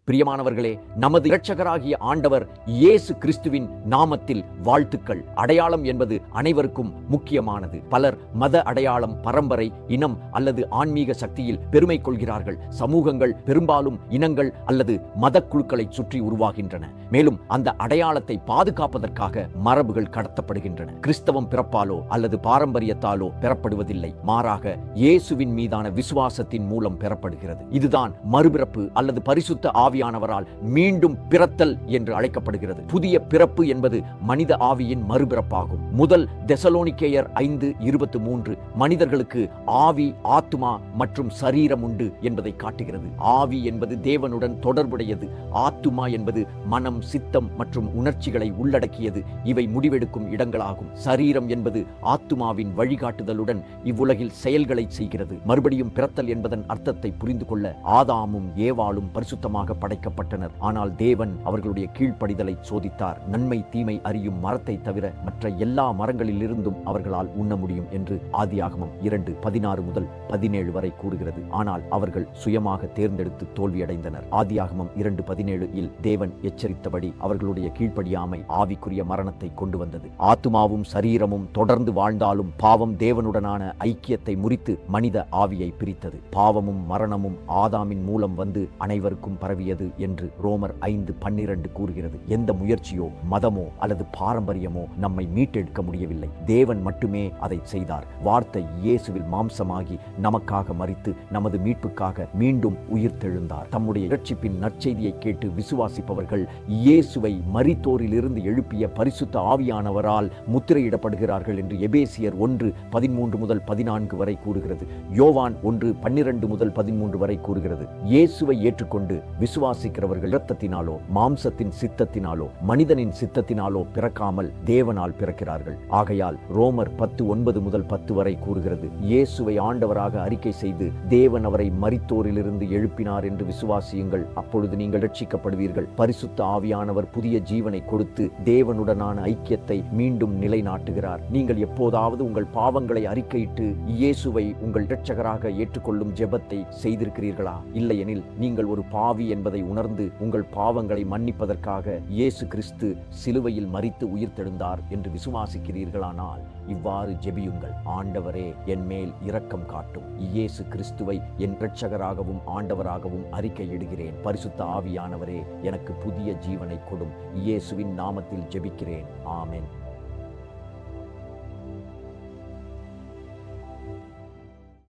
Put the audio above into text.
பிரியமானவர்களே, நமது இரட்சகராகிய ஆண்டவர் இயேசு கிறிஸ்துவின் நாமத்தில் வாழ்த்துக்கள். அடையாளம் என்பது அனைவருக்கும் முக்கியமானது. பலர் மத அடையாளம், பரம்பரை, இனம் அல்லது ஆன்மீக சக்தியில் பெருமை கொள்கிறார்கள். சமூகங்கள் பெரும்பாலும் இனங்கள் அல்லது மத குழுக்களை சுற்றி உருவாகின்றன. மேலும் அந்த அடையாளத்தை பாதுகாப்பதற்காக மரபுகள் கடத்தப்படுகின்றன. கிறிஸ்தவம் பிறப்பாலோ அல்லது பாரம்பரியத்தாலோ பெறப்படுவதில்லை, மாறாக இயேசுவின் மீதான விசுவாசத்தின் மூலம் பெறப்படுகிறது. இதுதான் மறுபிறப்பு அல்லது பரிசுத்த ஆவியானவரால் மீண்டும் பிறத்தல் என்று அழைக்கப்படுகிறது. புதிய பிறப்பு என்பது மனித ஆவியின் மறுபிறப்பாகும். முதல் தெசலோனிக்கேயர் 5:23 மனிதர்களுக்கு ஆவி, ஆத்துமா மற்றும் சரீரம் உண்டு என்பதை காட்டுகிறது. ஆவி என்பது தேவனுடன் தொடர்புடையது. ஆத்துமா என்பது மனம், சித்தம் மற்றும் உணர்ச்சிகளை உள்ளடக்கியது. இவை முடிவெடுக்கும் இடங்களாகும். சரீரம் என்பது ஆத்துமாவின் வழிகாட்டுதலுடன் இவ்வுலகில் செயல்களை செய்கிறது. மறுபடியும் பிறத்தல் என்பதன் அர்த்தத்தை புரிந்து கொள்ள ஆதாமும் ஏவாளும் பரிசுத்தமாக படைக்கப்பட்டனர். ஆனால் தேவன் அவர்களுடைய கீழ்ப்படிதலை சோதித்தார். நன்மை தீமை அறியும் மரத்தை தவிர மற்ற எல்லா மரங்களிலிருந்தும் அவர்களால் உண்ண முடியும் என்று ஆதியாகமம் 2:16-17 வரை கூறுகிறது. ஆனால் அவர்கள் சுயமாக தேர்ந்தெடுத்து தோல்வியடைந்தனர். ஆதியாகமம் 2:17 தேவன் எச்சரித்தபடி அவர்களுடைய கீழ்ப்படியாமை ஆவிக்குரிய மரணத்தை கொண்டு வந்தது. ஆத்துமாவும் சரீரமும் தொடர்ந்து வாழ்ந்தாலும் பாவம் தேவனுடனான ஐக்கியத்தை முறித்து மனித ஆவியை பிரித்தது. பாவமும் மரணமும் ஆதாமின் மூலம் வந்து அனைவருக்கும் பரவியது என்று ரோமர் 5:12 கூறுகிறது. எந்த முயற்சியோ மதமோ அல்லது பாரம்பரியமோ நம்மை மீட்டெடுக்க முடியவில்லை. தேவன் மட்டுமே அதை செய்தார். வார்த்தை இயேசுவில் மாம்சமாகி நமக்காக மரித்து நமது மீட்புக்காக மீண்டும் உயிர்த்தெழுந்தார். தம்முடைய இரட்சிப்பின் நற்செய்தியை கேட்டு விசுவாசிப்பவர்கள் இயேசுவை மரித்தோரிலிருந்து எழுப்பிய பரிசுத்த ஆவியானவரால் முத்திரையிடப்படுகிறார்கள் என்று எபேசியர் 1:13-14 வரை கூறுகிறது. யோவான் 1:12-13 வரை கூறுகிறது. இயேசுவை ஏற்றுக்கொண்டு விசுவாசிக்கிறவர்கள் இரத்தத்தினாலோ மாம்சத்தின் சித்தத்தினாலோ மனிதனின் சித்தத்தினாலோ பிறக்காமல் தேவனால் பிறக்கிறார்கள். ஆகையால் ரோமர் 10:9-10 வரை கூறுகிறது. இயேசுவை ஆண்டவராக அறிக்கை செய்து தேவன் அவரை மரித்தோரிலிருந்து எழுப்பினார் என்று விசுவாசியுங்கள், அப்பொழுது நீங்கள் ரட்சிக்கப்படுவீர்கள். பரிசுத்த ஆவியானவர் புதிய ஜீவனை கொடுத்து தேவனுடனான ஐக்கியத்தை மீண்டும் நிலைநாட்டுகிறார். நீங்கள் எப்போதாவது உங்கள் பாவங்களை அறிக்கையிட்டு இயேசுவை உங்கள் இரட்சகராக ஏற்றுக்கொள்ளும் ஜெபத்தை செய்திருக்கிறீர்களா? இல்லையெனில் நீங்கள் ஒரு பாவி என்பதை உணர்ந்து உங்கள் பாவங்களை மன்னிப்பதற்காக இயேசு கிறிஸ்து சிலுவையில் மரித்து உயிர்த்தெழுந்தார் என்று விசுவாசிக்கிறீர்களானால் இவ்வாறு ஜெபியுங்கள். ஆண்டவரே, என் மேல் இரக்கம் காட்டும். இயேசு கிறிஸ்துவை என் இரட்சகராகவும் ஆண்டவராகவும் அறிக்கையிடுகிறேன். பரிசுத்த ஆவியானவரே, எனக்கு புதிய ஜீவனை கொடும். இயேசுவின் நாமத்தில் ஜெபிக்கிறேன். ஆமென்.